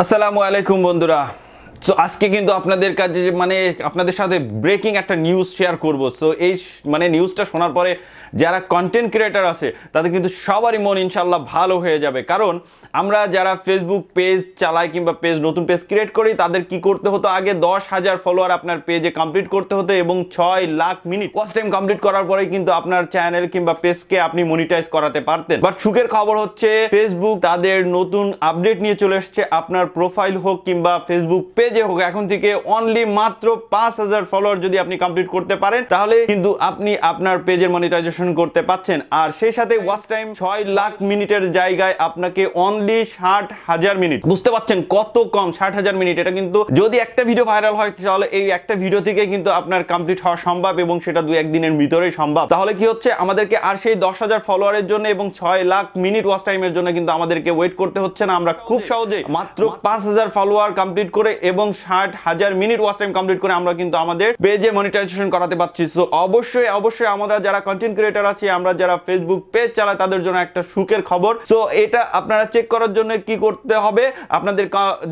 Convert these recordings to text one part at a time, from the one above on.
আসসালামু আলাইকুম বন্ধুরা। সো আজকে কিন্তু আপনাদের কাছে আপনাদের সাথে ব্রেকিং একটা নিউজ শেয়ার করব। সো এই নিউজটা শোনার পরে যারা কন্টেন্ট ক্রিয়েটর আছে তাদের কিন্তু সবারই মন ইনশাল্লাহ ভালো হয়ে যাবে। কারণ আমরা যারা ফেসবুক পেজ চালাই কিংবা নতুন পেজ ক্রিয়েট করি, তাদের কি করতে হতো, আগে 10,000 ফলোয়ার আপনার পেজে কমপ্লিট করতে হতো এবং 6 lakh minute watch time complete করার পরে কিন্তু আপনার চ্যানেল কিংবা পেজকে আপনি মনিটাইজ করাতে পারতেন। বাট সুখের খবর হচ্ছে ফেসবুক তাদের নতুন আপডেট নিয়ে চলে এসেছে। আপনার প্রোফাইল হোক কিংবা ফেসবুক পেজে হোক, এখন থেকে অনলি মাত্র 5,000 ফলোয়ার যদি আপনি কমপ্লিট করতে পারেন তাহলে কিন্তু আপনি আপনার পেজের মনিটাইজেশন করতে পাচ্ছেন। আর সেই সাথে ওয়াচ টাইম 6 লাখ মিনিটের জায়গায় আপনাকে অনলি 60,000 মিনিট। বুঝতে পারছেন কত কম, 60,000 মিনিট। এটা কিন্তু যদি একটা ভিডিও ভাইরাল হয় তাহলে এই একটা ভিডিও থেকে কিন্তু আপনার কমপ্লিট হওয়া সম্ভব এবং সেটা 2-1 দিনের ভিতরেই সম্ভব। তাহলে কি হচ্ছে, আমাদেরকে আর সেই 10,000 ফলোয়ারের জন্য এবং 6 লাখ মিনিট ওয়াচ টাইমের জন্য কিন্তু আমাদেরকে ওয়েট করতে হচ্ছে না। আমরা খুব সহজে মাত্র 5,000 ফলোয়ার কমপ্লিট করে এবং 60,000 মিনিট ওয়াচ টাইম কমপ্লিট করে আমরা কিন্তু আমাদের পেজে মনিটাইজেশন করাতে পারছি। সো অবশ্যই আমরা যারা কন্টেন্ট ক্রিয়েটর আছি, আমরা যারা ফেসবুক পেজ চালাই, তাদের জন্য একটা সুখের খবর। সো এটা আপনারা চেক করার জন্য কি করতে হবে, আপনাদের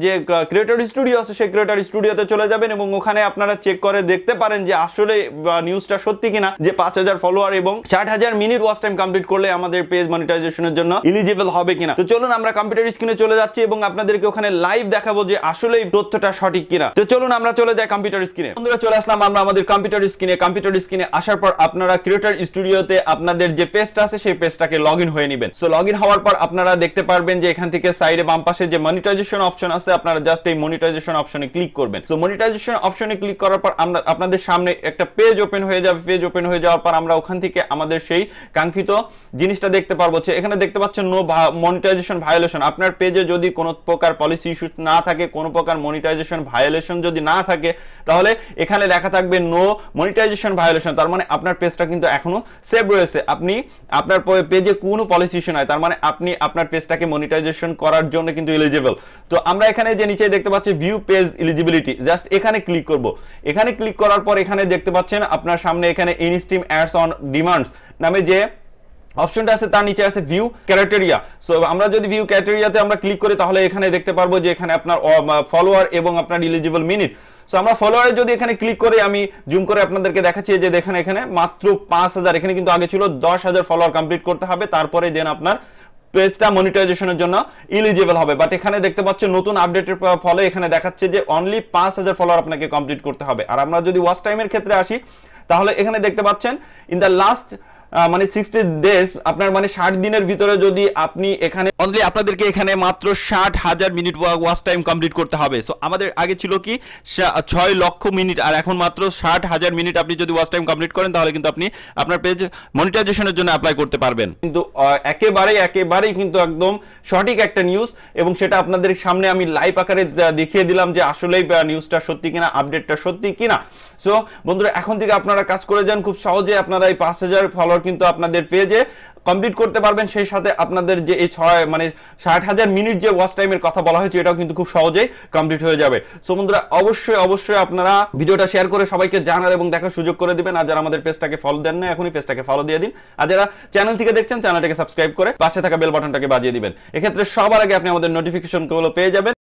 যে ক্রিয়েটর স্টুডিও আছে সেই ক্রিয়েটর স্টুডিওতে চলে যাবেন এবং ওখানে আপনারা চেক করে দেখতে পারেন যে আসলে নিউজটা সত্যি কিনা, যে 5,000 ফলোয়ার এবং 60,000 মিনিট ওয়াচ টাইম কমপ্লিট করলে আমাদের পেজ মনিটাইজেশনের জন্য এলিজিবল হবে কিনা। তো চলুন আমরা কম্পিউটার স্ক্রিনে চলে যাচ্ছি এবং আপনাদেরকে ওখানে লাইভ দেখাবো যে আসলে এই তথ্যটা সঠিক কিনা। তো চলুন আমরা চলে যাই কম্পিউটার স্ক্রিনে। বন্ধুরা চলে আসলাম আমরা আমাদের কম্পিউটার স্ক্রিনে আসার পর আপনারা ক্রিয়েটর স্টুডিওতে আপনাদের যে পেজটা আছে সেই পেজটাকে লগইন হয়ে নেবেন। সো লগইন হওয়ার পর আপনারা দেখতে পারবেন যে এখান থেকে সাইডে বাম পাশে যে মনিটাইজেশন অপশন আছে, আপনারা জাস্ট এই মনিটাইজেশন অপশনে ক্লিক করবেন। সো মনিটাইজেশন অপশনে ক্লিক করার পর আপনাদের সামনে একটা পেজ ওপেন হয়ে যাবে। পেজ ওপেন হয়ে যাওয়ার পর আমরা ওখান থেকে আমাদের সেই কাঙ্ক্ষিত জিনিসটা দেখতে পারবো। এখানে দেখতে পাচ্ছেন নো মনিটাইজেশন ভায়োলেশন। আপনার পেজে যদি কোনো প্রকার পলিসি ইস্যু না থাকে, কোনো প্রকার মনিটাইজেশন ভায়োলেশন যদি না থাকে, তাহলে এখানে লেখা থাকবে নো মনিটাইজেশন ভায়োলেশন। তার মানে আপনার পেজটা কিন্তু এখনো সেভ রয়েছে। আপনি আপনার পেজে কোনো পলিসি ইস্যু নাই, তার মানে আপনি আপনার পেজটাকে মনিটাইজেশন করার জন্য কিন্তু এলিজিবল। তো আমরা এখানে যে নিচে দেখতে পাচ্ছি ভিউ পেজ এলিজিবিলিটি, জাস্ট এখানে ক্লিক করব। এখানে ক্লিক করার পর এখানে দেখতে পাচ্ছেন আপনার সামনে এখানে ইনস্ট্রিম অ্যাডস অন ডিমান্ডস নামে যে অপশনটা আছে তার নিচে আছে ভিউ ক্রাইটেরিয়া। সো আমরা যদি ভিউ ক্রাইটেরিয়াতে আমরা ক্লিক করি তাহলে এখানে দেখতে পারবো যে এখানে আপনার ফলোয়ার এবং আপনার এলিজিবল মিনিট। সো আমরা ফলোয়ারে যদি এখানে ক্লিক করে আমি জুম করে আপনাদেরকে দেখাচ্ছি যে দেখেন এখানে মাত্র 5,000, এখানে কিন্তু আগে ছিল 10,000 ফলোয়ার কমপ্লিট করতে হবে, তারপরে দেন আপনার পেজটা মনিটাইজেশনের জন্য এলিজিবল হবে। বাট এখানে দেখতে পাচ্ছেন নতুন আপডেটের ফলে এখানে দেখাচ্ছে যে অনলি 5,000 ফলোয়ার আপনাকে কমপ্লিট করতে হবে। আর আমরা যদি ওয়াচ টাইমের ক্ষেত্রে আসি তাহলে এখানে দেখতে পাচ্ছেন ইন দ্য লাস্ট 60 ডেজ, আপনার 60 দিনের ভিতরে যদি আপনি এখানে অনলি আপনাদেরকে এখানে মাত্র 60,000 মিনিট ওয়াচ টাইম কমপ্লিট করতে হবে। সো আমাদের আগে ছিল কি 6 লক্ষ মিনিট, আর এখন মাত্র 60,000 মিনিট আপনি যদি ওয়াচ টাইম কমপ্লিট করেন তাহলে কিন্তু আপনি আপনার পেজ মনিটাইজেশনের জন্য অ্যাপ্লাই করতে পারবেন। কিন্তু একেবারেই কিন্তু একদম সঠিক একটা নিউজ এবং সেটা আপনাদের সামনে আমি লাইভ আকারে দেখিয়ে দিলাম যে আসলেই নিউজটা সত্যি কিনা, আপডেটটা সত্যি কিনা। সো বন্ধুরা এখন থেকে আপনারা কাজ করে যান, খুব সহজে আপনারা এই 5,000 ফলোয়ার কিন্তু আপনাদের পেজে কমপ্লিট করতে পারবেন। সেই সাথে আপনাদের যে এই 60,000 মিনিট যে ওয়াচ টাইমের কথা বলা হয়েছে এটাও কিন্তু খুব সহজেই কমপ্লিট হয়ে যাবে। সো বন্ধুরা অবশ্যই আপনারা ভিডিওটা শেয়ার করে সবাইকে জানার এবং দেখার সুযোগ করে দিবেন। আর যারা আমাদের পেজটাকে ফলো দেন না এখনই পেজটাকে ফলো দিয়ে দিন। আর যারা চ্যানেল থেকে দেখছেন চ্যানেলটাকে সাবস্ক্রাইব করে পাশে থাকা বেল বাটনটাকে বাজিয়ে দিবেন। এক্ষেত্রে সবার আগে আপনি আমাদের নোটিফিকেশনগুলো পেয়ে যাবেন।